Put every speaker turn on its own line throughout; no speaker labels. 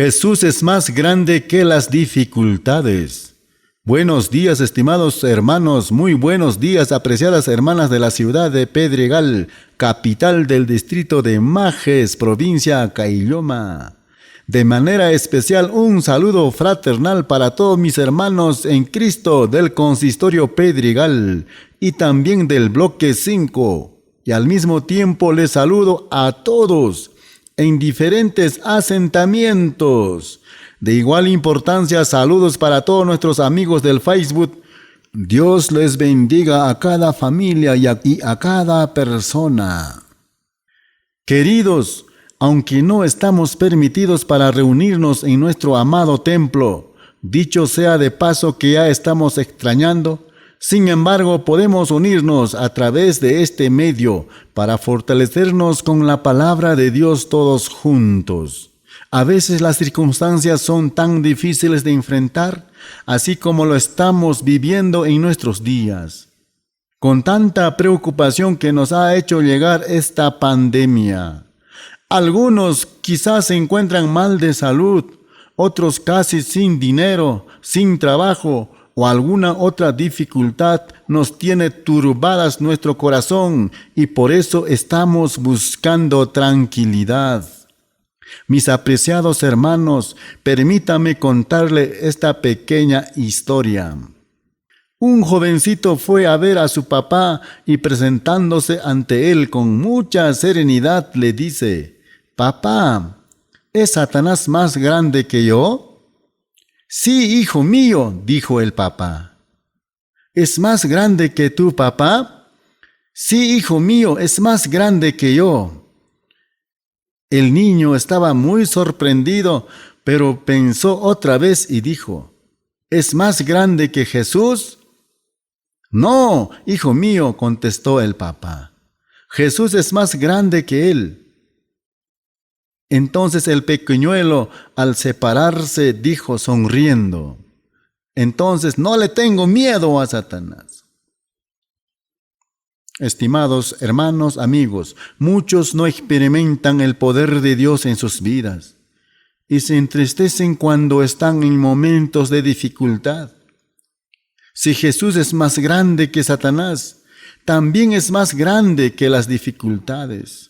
Jesús es más grande que las dificultades. Buenos días, estimados hermanos, muy buenos días, apreciadas hermanas de la ciudad de Pedregal, capital del distrito de Majes, provincia Caylloma. De manera especial, un saludo fraternal para todos mis hermanos en Cristo del Consistorio Pedregal y también del Bloque 5. Y al mismo tiempo les saludo a todos en diferentes asentamientos. De igual importancia, saludos para todos nuestros amigos del Facebook. Dios les bendiga a cada familia y a cada persona. Queridos, aunque no estamos permitidos para reunirnos en nuestro amado templo, dicho sea de paso que ya estamos extrañando, sin embargo podemos unirnos a través de este medio para fortalecernos con la palabra de Dios todos juntos. A veces las circunstancias son tan difíciles de enfrentar, así como lo estamos viviendo en nuestros días. Con tanta preocupación que nos ha hecho llegar esta pandemia. Algunos quizás se encuentran mal de salud, otros casi sin dinero, sin trabajo o alguna otra dificultad nos tiene turbadas nuestro corazón y por eso estamos buscando tranquilidad. Mis apreciados hermanos, permítame contarle esta pequeña historia. Un jovencito fue a ver a su papá y presentándose ante él con mucha serenidad le dice: «Papá, ¿es Satanás más grande que yo?» «Sí, hijo mío», dijo el papá. «¿Es más grande que tú, papá?» «Sí, hijo mío, es más grande que yo». El niño estaba muy sorprendido, pero pensó otra vez y dijo: «¿Es más grande que Jesús?» «No, hijo mío», contestó el papá. «Jesús es más grande que él». Entonces el pequeñuelo, al separarse, dijo sonriendo: «Entonces no le tengo miedo a Satanás». Estimados hermanos, amigos, muchos no experimentan el poder de Dios en sus vidas y se entristecen cuando están en momentos de dificultad. Si Jesús es más grande que Satanás, también es más grande que las dificultades.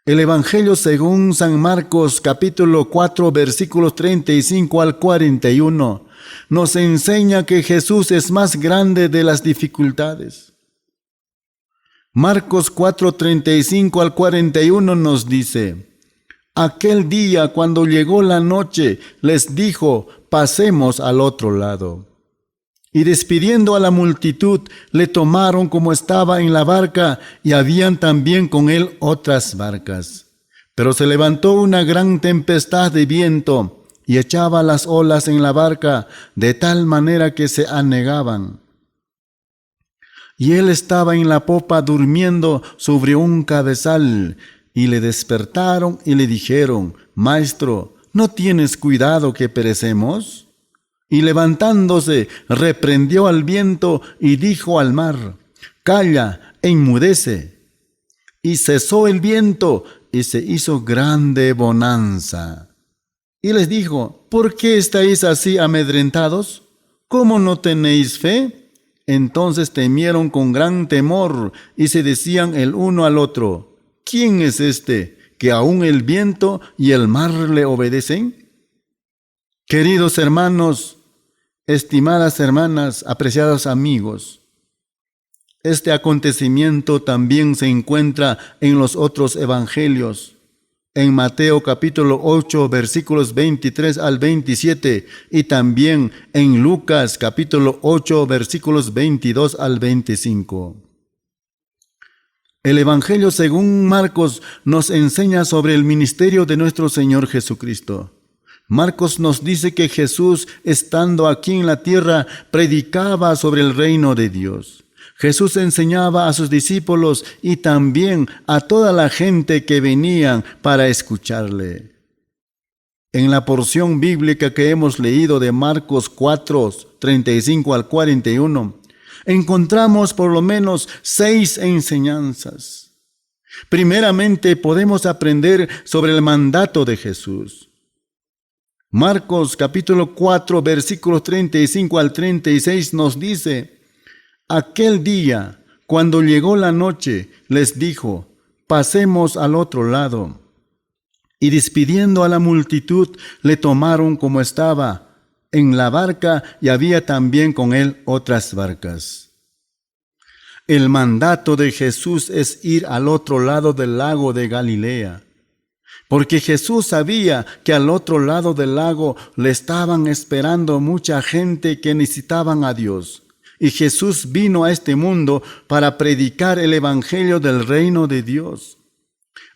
El Evangelio según San Marcos, capítulo 4, versículos 35 al 41, nos enseña que Jesús es más grande de las dificultades. Marcos 4, 35 al 41 nos dice: «Aquel día, cuando llegó la noche, les dijo: pasemos al otro lado. Y despidiendo a la multitud, le tomaron como estaba en la barca, y habían también con él otras barcas. Pero se levantó una gran tempestad de viento, y echaba las olas en la barca, de tal manera que se anegaban. Y él estaba en la popa durmiendo sobre un cabezal, y le despertaron y le dijeron: Maestro, ¿no tienes cuidado que perecemos? Y levantándose, reprendió al viento y dijo al mar: Calla, enmudece. Y cesó el viento, y se hizo grande bonanza. Y les dijo: ¿Por qué estáis así amedrentados? ¿Cómo no tenéis fe? Entonces temieron con gran temor, y se decían el uno al otro: ¿Quién es este, que aún el viento y el mar le obedecen? Queridos hermanos, estimadas hermanas, apreciados amigos, este acontecimiento también se encuentra en los otros evangelios. En Mateo capítulo 8, versículos 23 al 27, y también en Lucas capítulo 8, versículos 22 al 25. El Evangelio según Marcos nos enseña sobre el ministerio de nuestro Señor Jesucristo. Marcos nos dice que Jesús, estando aquí en la tierra, predicaba sobre el reino de Dios. Jesús enseñaba a sus discípulos y también a toda la gente que venían para escucharle. En la porción bíblica que hemos leído de Marcos 4, 35 al 41, encontramos por lo menos 6 enseñanzas. Primeramente podemos aprender sobre el mandato de Jesús. Marcos capítulo 4, versículos 35 al 36 nos dice: aquel día, cuando llegó la noche, les dijo: pasemos al otro lado. Y despidiendo a la multitud, le tomaron como estaba en la barca, y había también con él otras barcas. El mandato de Jesús es ir al otro lado del lago de Galilea, porque Jesús sabía que al otro lado del lago le estaban esperando mucha gente que necesitaban a Dios. Y Jesús vino a este mundo para predicar el evangelio del reino de Dios.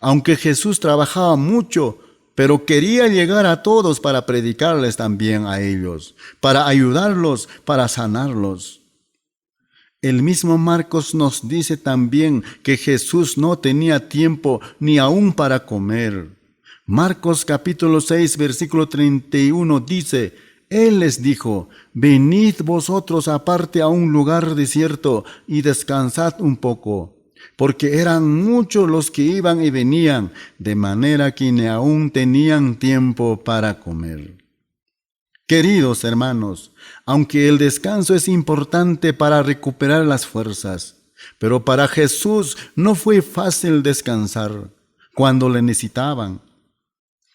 Aunque Jesús trabajaba mucho, pero quería llegar a todos para predicarles también a ellos, para ayudarlos, para sanarlos. El mismo Marcos nos dice también que Jesús no tenía tiempo ni aún para comer. Marcos capítulo 6, versículo 31 dice: Él les dijo: venid vosotros aparte a un lugar desierto y descansad un poco, porque eran muchos los que iban y venían, de manera que ni aún tenían tiempo para comer. Queridos hermanos, aunque el descanso es importante para recuperar las fuerzas, pero para Jesús no fue fácil descansar cuando le necesitaban.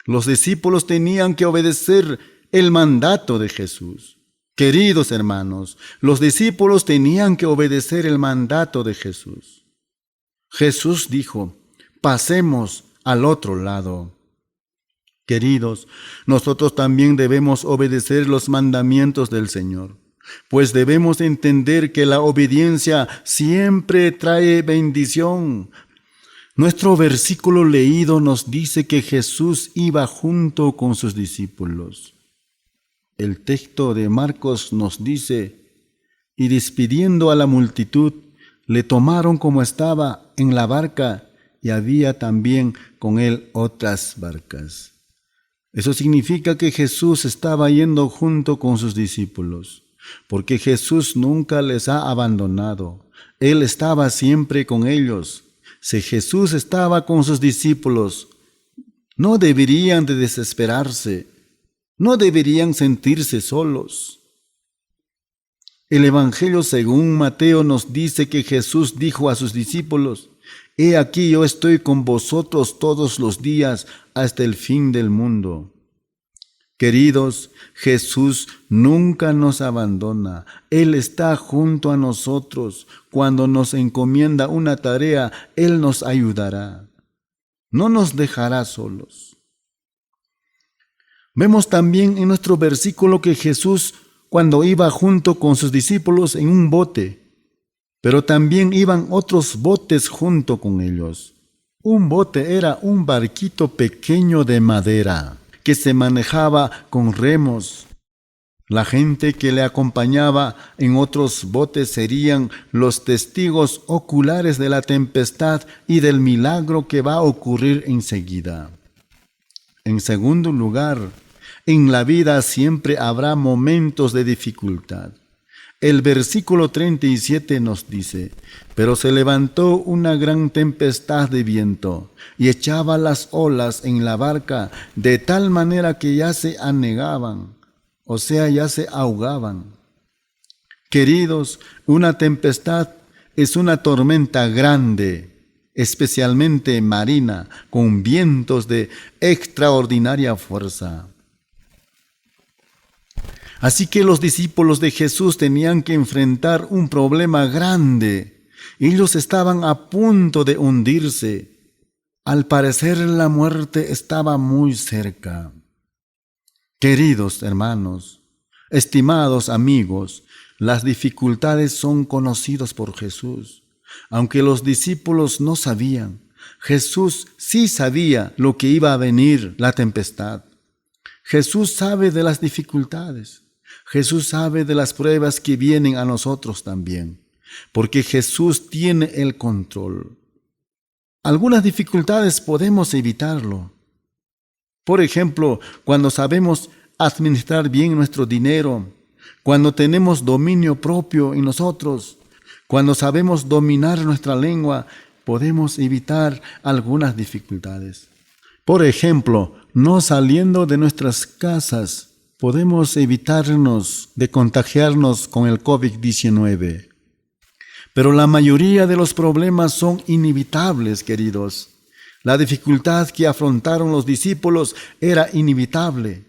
Los discípulos tenían que obedecer el mandato de Jesús. Queridos hermanos, los discípulos tenían que obedecer el mandato de Jesús. Jesús dijo: pasemos al otro lado. Queridos, nosotros también debemos obedecer los mandamientos del Señor, pues debemos entender que la obediencia siempre trae bendición. Nuestro versículo leído nos dice que Jesús iba junto con sus discípulos. El texto de Marcos nos dice: y despidiendo a la multitud, le tomaron como estaba en la barca, y había también con él otras barcas. Eso significa que Jesús estaba yendo junto con sus discípulos, porque Jesús nunca les ha abandonado. Él estaba siempre con ellos. Si Jesús estaba con sus discípulos, no deberían de desesperarse, no deberían sentirse solos. El Evangelio según Mateo nos dice que Jesús dijo a sus discípulos: he aquí yo estoy con vosotros todos los días hasta el fin del mundo. Queridos, Jesús nunca nos abandona. Él está junto a nosotros. Cuando nos encomienda una tarea, Él nos ayudará. No nos dejará solos. Vemos también en nuestro versículo que Jesús, cuando iba junto con sus discípulos en un bote, pero también iban otros botes junto con ellos. Un bote era un barquito pequeño de madera que se manejaba con remos. La gente que le acompañaba en otros botes serían los testigos oculares de la tempestad y del milagro que va a ocurrir enseguida. En segundo lugar, en la vida siempre habrá momentos de dificultad. El versículo 37 nos dice: pero se levantó una gran tempestad de viento y echaba las olas en la barca de tal manera que ya se anegaban, o sea, ya se ahogaban. Queridos, una tempestad es una tormenta grande, especialmente marina, con vientos de extraordinaria fuerza. Así que los discípulos de Jesús tenían que enfrentar un problema grande. Ellos estaban a punto de hundirse. Al parecer la muerte estaba muy cerca. Queridos hermanos, estimados amigos, las dificultades son conocidas por Jesús. Aunque los discípulos no sabían, Jesús sí sabía lo que iba a venir, la tempestad. Jesús sabe de las dificultades. Jesús sabe de las pruebas que vienen a nosotros también, porque Jesús tiene el control. Algunas dificultades podemos evitarlo. Por ejemplo, cuando sabemos administrar bien nuestro dinero, cuando tenemos dominio propio en nosotros, cuando sabemos dominar nuestra lengua podemos evitar algunas dificultades. Por ejemplo, no saliendo de nuestras casas, podemos evitarnos de contagiarnos con el COVID-19. Pero la mayoría de los problemas son inevitables, queridos. La dificultad que afrontaron los discípulos era inevitable.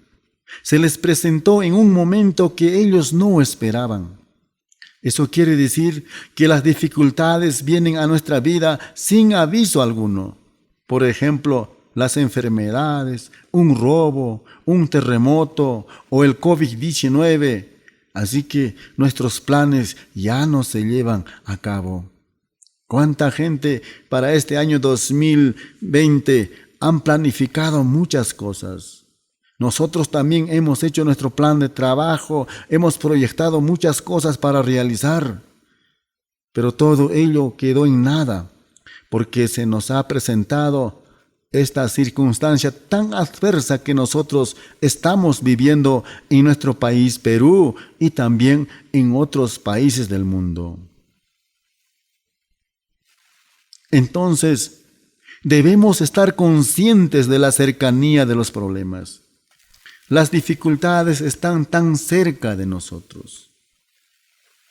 Se les presentó en un momento que ellos no esperaban. Eso quiere decir que las dificultades vienen a nuestra vida sin aviso alguno. Por ejemplo, las enfermedades, un robo, un terremoto o el COVID-19. Así que nuestros planes ya no se llevan a cabo. ¿Cuánta gente para este año 2020 han planificado muchas cosas? Nosotros también hemos hecho nuestro plan de trabajo, hemos proyectado muchas cosas para realizar, pero todo ello quedó en nada, porque se nos ha presentado esta circunstancia tan adversa que nosotros estamos viviendo en nuestro país, Perú, y también en otros países del mundo. Entonces, debemos estar conscientes de la cercanía de los problemas. Las dificultades están tan cerca de nosotros.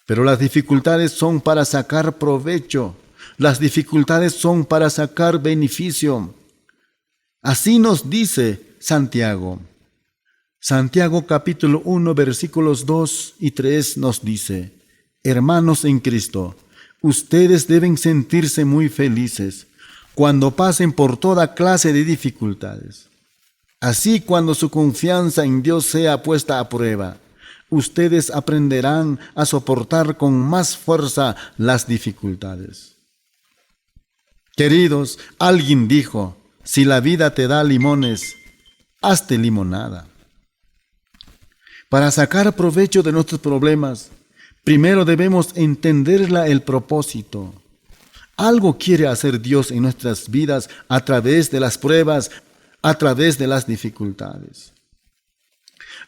Pero las dificultades son para sacar provecho. Las dificultades son para sacar beneficio. Así nos dice Santiago. Santiago capítulo 1 versículos 2 y 3 nos dice: Hermanos en Cristo, ustedes deben sentirse muy felices cuando pasen por toda clase de dificultades. Así, cuando su confianza en Dios sea puesta a prueba, ustedes aprenderán a soportar con más fuerza las dificultades. Queridos, alguien dijo: si la vida te da limones, hazte limonada. Para sacar provecho de nuestros problemas, primero debemos entender el propósito. Algo quiere hacer Dios en nuestras vidas a través de las pruebas, a través de las dificultades.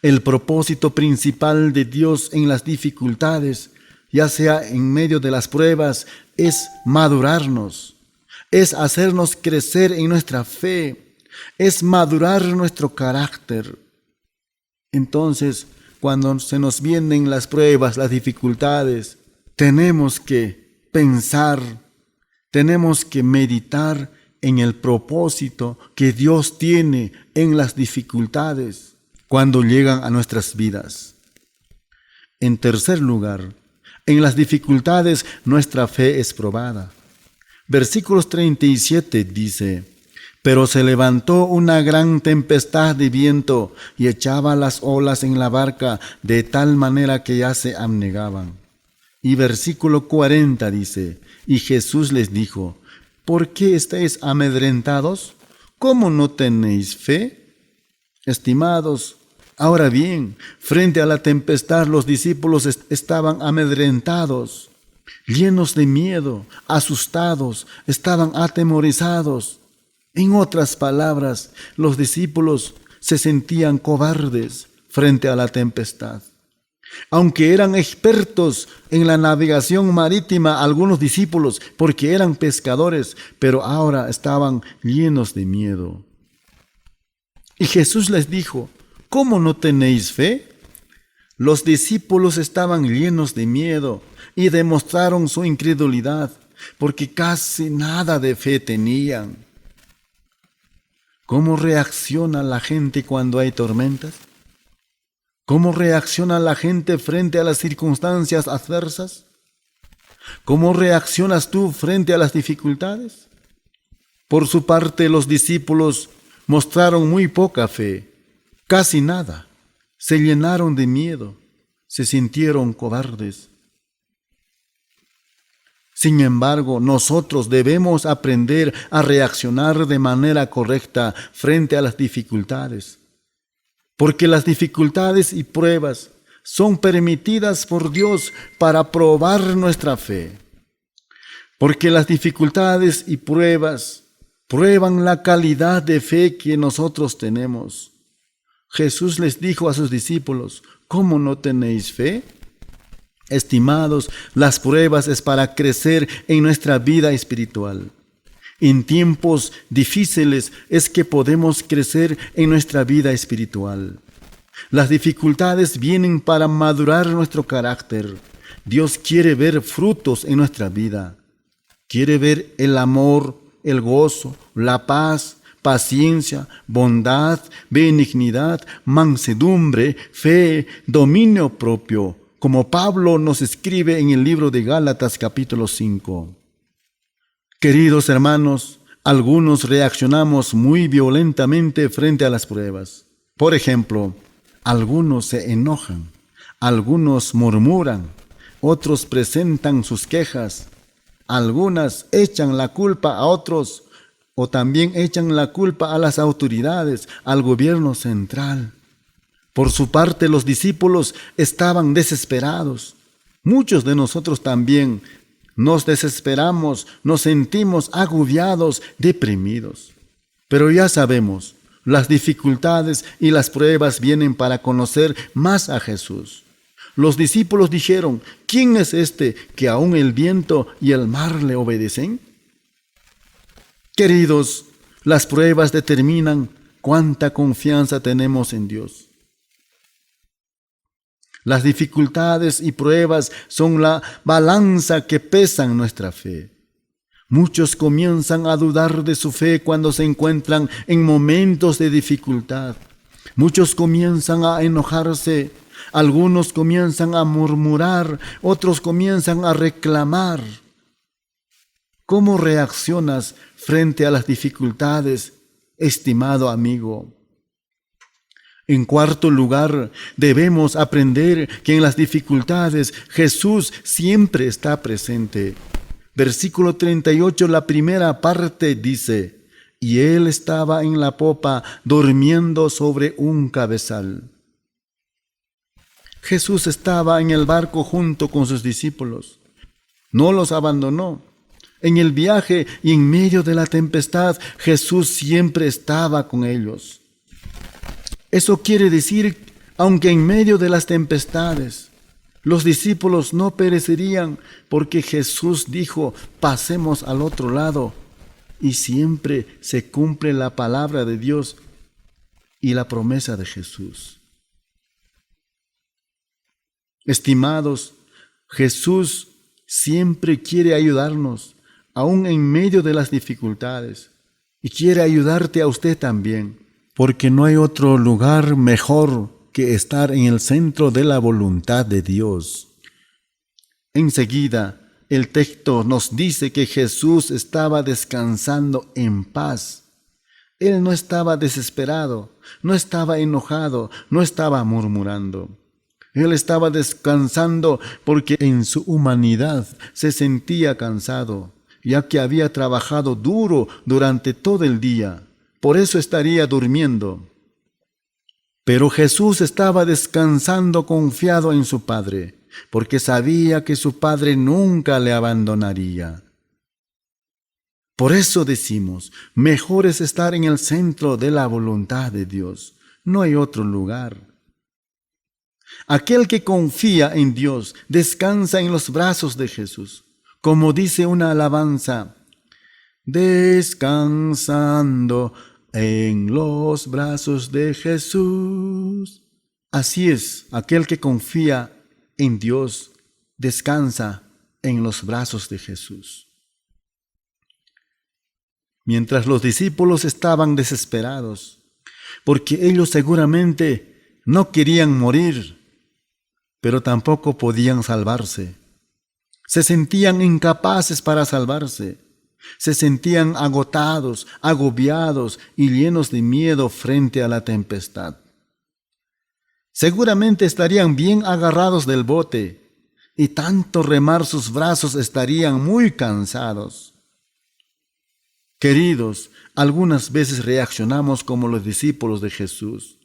El propósito principal de Dios en las dificultades, ya sea en medio de las pruebas, es madurarnos, es hacernos crecer en nuestra fe, es madurar nuestro carácter. Entonces, cuando se nos vienen las pruebas, las dificultades, tenemos que pensar, tenemos que meditar en el propósito que Dios tiene en las dificultades cuando llegan a nuestras vidas. En tercer lugar, en las dificultades nuestra fe es probada. Versículos 37 dice: Pero se levantó una gran tempestad de viento y echaba las olas en la barca de tal manera que ya se anegaban. Y versículo 40 dice: Y Jesús les dijo: ¿Por qué estáis amedrentados? ¿Cómo no tenéis fe? Estimados, ahora bien, frente a la tempestad los discípulos estaban amedrentados, llenos de miedo, asustados, estaban atemorizados. En otras palabras, los discípulos se sentían cobardes frente a la tempestad. Aunque eran expertos en la navegación marítima, algunos discípulos, porque eran pescadores, pero ahora estaban llenos de miedo. Y Jesús les dijo: ¿cómo no tenéis fe? Los discípulos estaban llenos de miedo y demostraron su incredulidad, porque casi nada de fe tenían. ¿Cómo reacciona la gente cuando hay tormentas? ¿Cómo reacciona la gente frente a las circunstancias adversas? ¿Cómo reaccionas tú frente a las dificultades? Por su parte, los discípulos mostraron muy poca fe, casi nada. Se llenaron de miedo, se sintieron cobardes. Sin embargo, nosotros debemos aprender a reaccionar de manera correcta frente a las dificultades, porque las dificultades y pruebas son permitidas por Dios para probar nuestra fe. Porque las dificultades y pruebas prueban la calidad de fe que nosotros tenemos. Jesús les dijo a sus discípulos: ¿cómo no tenéis fe? Estimados, las pruebas es para crecer en nuestra vida espiritual. En tiempos difíciles es que podemos crecer en nuestra vida espiritual. Las dificultades vienen para madurar nuestro carácter. Dios quiere ver frutos en nuestra vida. Quiere ver el amor, el gozo, la paz, paciencia, bondad, benignidad, mansedumbre, fe, dominio propio, como Pablo nos escribe en el libro de Gálatas capítulo 5. Queridos hermanos, algunos reaccionamos muy violentamente frente a las pruebas. Por ejemplo, algunos se enojan, algunos murmuran, otros presentan sus quejas, algunas echan la culpa a otros o también echan la culpa a las autoridades, al gobierno central. Por su parte, los discípulos estaban desesperados. Muchos de nosotros también nos desesperamos, nos sentimos agobiados, deprimidos. Pero ya sabemos, las dificultades y las pruebas vienen para conocer más a Jesús. Los discípulos dijeron: ¿quién es este que aún el viento y el mar le obedecen? Queridos, las pruebas determinan cuánta confianza tenemos en Dios. Las dificultades y pruebas son la balanza que pesan nuestra fe. Muchos comienzan a dudar de su fe cuando se encuentran en momentos de dificultad. Muchos comienzan a enojarse, algunos comienzan a murmurar, otros comienzan a reclamar. ¿Cómo reaccionas frente a las dificultades, estimado amigo? En cuarto lugar, debemos aprender que en las dificultades Jesús siempre está presente. Versículo 38, la primera parte dice: y él estaba en la popa durmiendo sobre un cabezal. Jesús estaba en el barco junto con sus discípulos. No los abandonó. En el viaje y en medio de la tempestad, Jesús siempre estaba con ellos. Eso quiere decir, aunque en medio de las tempestades, los discípulos no perecerían, porque Jesús dijo: pasemos al otro lado. Y siempre se cumple la palabra de Dios y la promesa de Jesús. Estimados, Jesús siempre quiere ayudarnos, aún en medio de las dificultades, y quiere ayudarte a usted también, porque no hay otro lugar mejor que estar en el centro de la voluntad de Dios. Enseguida, el texto nos dice que Jesús estaba descansando en paz. Él no estaba desesperado, no estaba enojado, no estaba murmurando. Él estaba descansando porque en su humanidad se sentía cansado, ya que había trabajado duro durante todo el día. Por eso estaría durmiendo. Pero Jesús estaba descansando confiado en su Padre, porque sabía que su Padre nunca le abandonaría. Por eso decimos, mejor es estar en el centro de la voluntad de Dios. No hay otro lugar. Aquel que confía en Dios descansa en los brazos de Jesús. Como dice una alabanza: descansando en los brazos de Jesús. Así es, aquel que confía en Dios descansa en los brazos de Jesús. Mientras los discípulos estaban desesperados, porque ellos seguramente no querían morir, pero tampoco podían salvarse. Se sentían incapaces para salvarse. Se sentían agotados, agobiados y llenos de miedo frente a la tempestad. Seguramente estarían bien agarrados del bote y tanto remar sus brazos estarían muy cansados. Queridos, algunas veces reaccionamos como los discípulos de Jesús.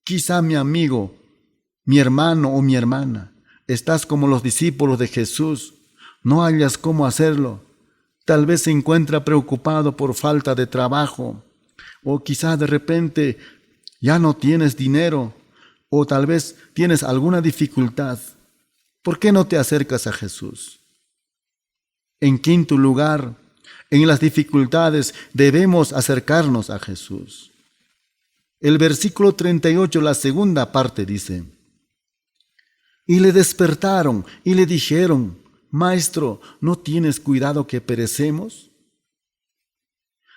Quizá mi amigo, mi hermano o mi hermana, estás como los discípulos de Jesús, no hayas cómo hacerlo. Tal vez se encuentra preocupado por falta de trabajo, o quizá de repente ya no tienes dinero, o tal vez tienes alguna dificultad. ¿Por qué no te acercas a Jesús? En quinto lugar, En las dificultades debemos acercarnos a Jesús. El versículo 38, la segunda parte dice: y le despertaron y le dijeron: Maestro, ¿no tienes cuidado que perecemos?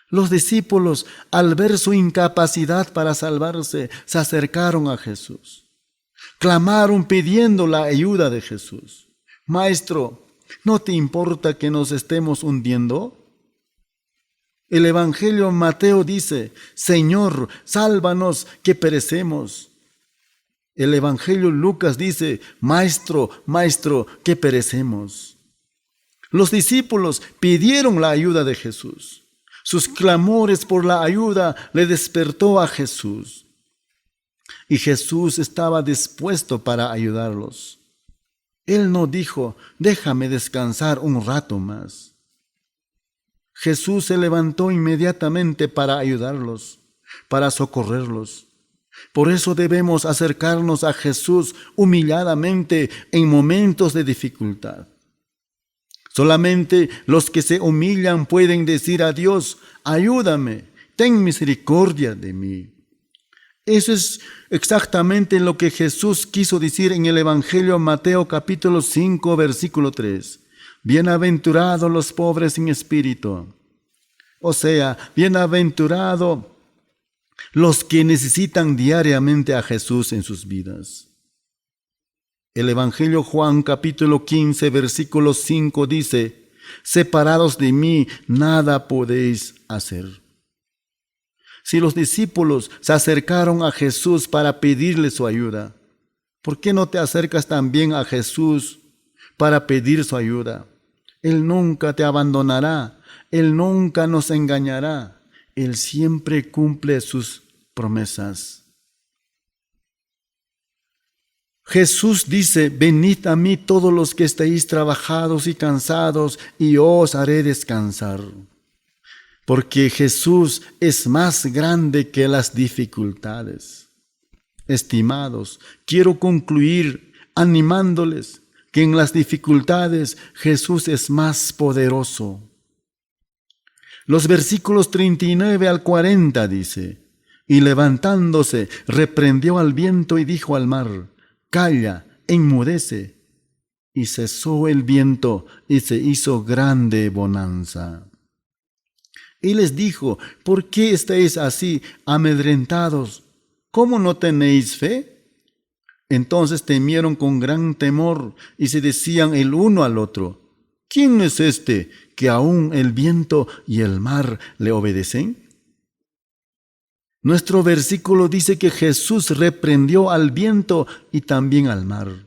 Los discípulos, al ver su incapacidad para salvarse, se acercaron a Jesús. Clamaron pidiendo la ayuda de Jesús. Maestro, ¿no te importa que nos estemos hundiendo? El Evangelio Mateo dice: Señor, sálvanos que perecemos. El Evangelio Lucas dice: Maestro, maestro, que perecemos. Los discípulos pidieron la ayuda de Jesús. Sus clamores por la ayuda le despertó a Jesús. Y Jesús estaba dispuesto para ayudarlos. Él no dijo: déjame descansar un rato más. Jesús se levantó inmediatamente para ayudarlos, para socorrerlos. Por eso debemos acercarnos a Jesús humilladamente en momentos de dificultad. Solamente los que se humillan pueden decir a Dios: ayúdame, ten misericordia de mí. Eso es exactamente lo que Jesús quiso decir en el Evangelio Mateo capítulo 5, versículo 3. Bienaventurados los pobres en espíritu. O sea, bienaventurados los que necesitan diariamente a Jesús en sus vidas. El Evangelio Juan capítulo 15, versículo 5 dice: separados de mí, nada podéis hacer. Si los discípulos se acercaron a Jesús para pedirle su ayuda, ¿por qué no te acercas también a Jesús para pedir su ayuda? Él nunca te abandonará, Él nunca nos engañará, Él siempre cumple sus promesas. Jesús dice: venid a mí todos los que estéis trabajados y cansados, y yo os haré descansar. Porque Jesús es más grande que las dificultades. Estimados, quiero concluir animándoles que en las dificultades Jesús es más poderoso. Los versículos 39 al 40 dice: y levantándose, reprendió al viento y dijo al mar: calla, enmudece. Y cesó el viento y se hizo grande bonanza. Y les dijo: ¿por qué estáis así amedrentados? ¿Cómo no tenéis fe? Entonces temieron con gran temor y se decían el uno al otro: ¿quién es este que aún el viento y el mar le obedecen? Nuestro versículo dice que Jesús reprendió al viento y también al mar.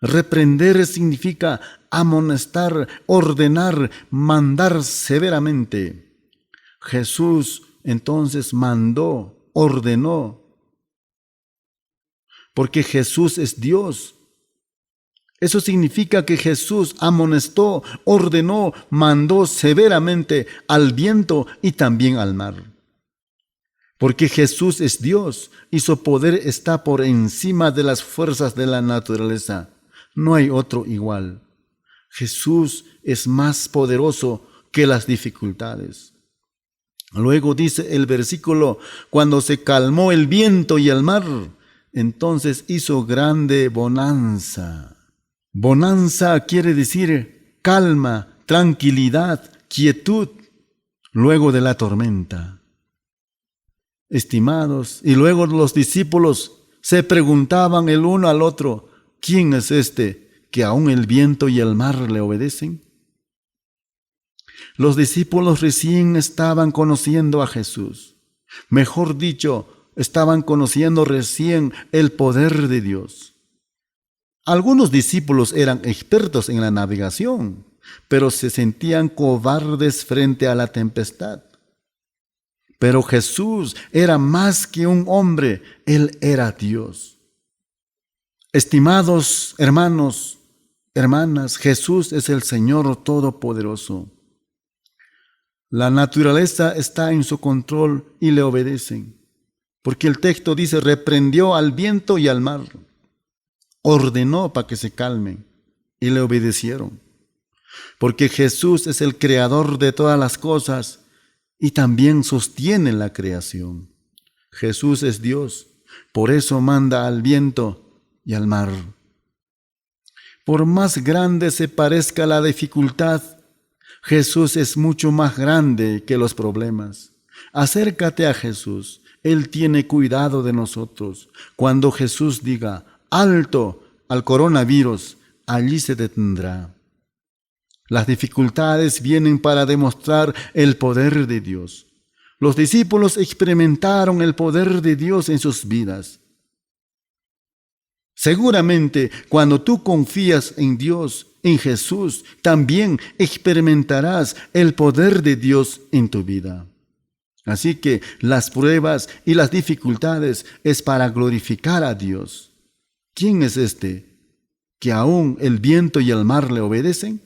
Reprender significa amonestar, ordenar, mandar severamente. Jesús entonces mandó, ordenó, porque Jesús es Dios. Eso significa que Jesús amonestó, ordenó, mandó severamente al viento y también al mar. Porque Jesús es Dios y su poder está por encima de las fuerzas de la naturaleza. No hay otro igual. Jesús es más poderoso que las dificultades. Luego dice el versículo: cuando se calmó el viento y el mar, entonces hizo grande bonanza. Bonanza quiere decir calma, tranquilidad, quietud, luego de la tormenta. Estimados, y luego los discípulos se preguntaban el uno al otro: ¿quién es este que aún el viento y el mar le obedecen? Los discípulos recién estaban conociendo a Jesús. Mejor dicho, estaban conociendo recién el poder de Dios. Algunos discípulos eran expertos en la navegación, pero se sentían cobardes frente a la tempestad. Pero Jesús era más que un hombre, Él era Dios. Estimados hermanos, hermanas, Jesús es el Señor Todopoderoso. La naturaleza está en su control y le obedecen, porque el texto dice: reprendió al viento y al mar, ordenó para que se calmen y le obedecieron. porque Jesús es el creador de todas las cosas y también sostiene la creación. Jesús es Dios, por eso manda al viento y al mar. Por más grande se parezca la dificultad, Jesús es mucho más grande que los problemas. Acércate a Jesús, Él tiene cuidado de nosotros. Cuando Jesús diga, alto al coronavirus, allí se detendrá. Las dificultades vienen para demostrar el poder de Dios. Los discípulos experimentaron el poder de Dios en sus vidas. Seguramente, cuando tú confías en Dios, en Jesús, también experimentarás el poder de Dios en tu vida. Así que las pruebas y las dificultades es para glorificar a Dios. ¿Quién es este que aún el viento y el mar le obedecen?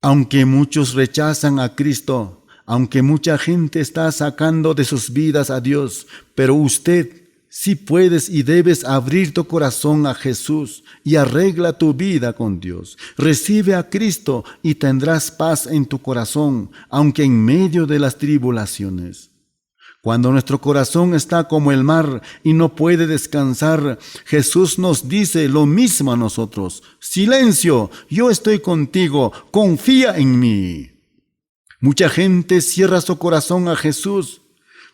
Aunque muchos rechazan a Cristo, aunque mucha gente está sacando de sus vidas a Dios, pero usted sí puedes y debes abrir tu corazón a Jesús y arregla tu vida con Dios. Recibe a Cristo y tendrás paz en tu corazón, aunque en medio de las tribulaciones. Cuando nuestro corazón está como el mar y no puede descansar, Jesús nos dice lo mismo a nosotros. Silencio, yo estoy contigo, confía en mí. Mucha gente cierra su corazón a Jesús,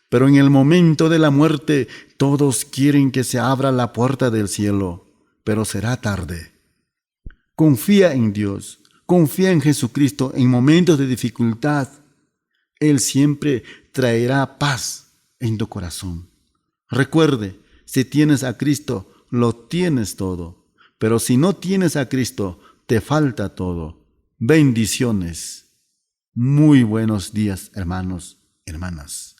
pero en el momento de la muerte todos quieren que se abra la puerta del cielo, pero será tarde. Confía en Dios, confía en Jesucristo en momentos de dificultad. Él siempre traerá paz en tu corazón. Recuerde, si tienes a Cristo, lo tienes todo. Pero si no tienes a Cristo, te falta todo. Bendiciones. Muy buenos días, hermanos, hermanas.